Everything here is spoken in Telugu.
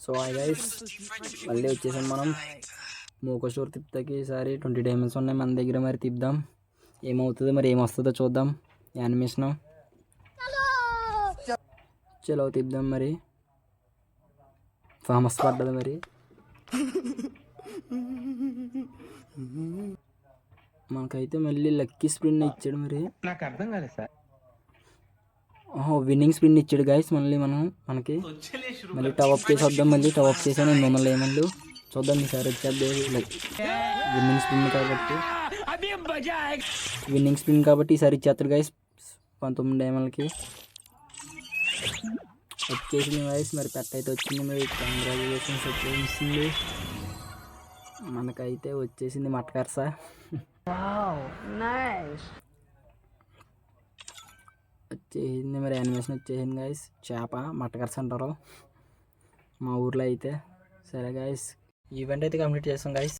సో గైస్ మళ్ళీ వచ్చేసాం మనం మోకో స్టోర్ తిప్పుతాకి. ఈసారి 20 డైమండ్స్ ఉన్నాయి మన దగ్గర. మరి తిప్పుదాం, ఏమవుతుందో మరి ఏమొస్తుందో చూద్దాం. యానిమేషన్ చలో తిప్పుదాం. మరి ఫేమస్ పడ్డది మరి. మనకైతే మళ్ళీ లక్కీ స్పిన్ ఇచ్చాడు. మరి నాకు అర్థం కాలేదు సార్. విన్నింగ్ స్పిన్ ఇచ్చాడు గైస్. మళ్ళీ మనకి మళ్ళీ టవప్ చేసి వద్దాం. మళ్ళీ టవప్ చేసాను 800 డైమండ్లు. చూద్దాం ఈసారి వచ్చేద్ది. విన్నింగ్ స్పిన్ కాబట్టి ఈసారి ఇచ్చేస్తాడు గైస్ 19 డైమండ్లకి వచ్చేసింది గైస్. మరి పెట్ట అయితే వచ్చింది. మరి కంగ్రాచులేషన్స్ వచ్చేసింది. మనకైతే వచ్చేసింది మటకర్స. వచ్చేసింది మరి యానిమేషన్ వచ్చేసింది గైస్. చేప మటకర్స అంటారు మా ఊర్లో అయితే. సరే గైస్ ఈవెంట్ అయితే కంప్లీట్ చేస్తాం గైస్.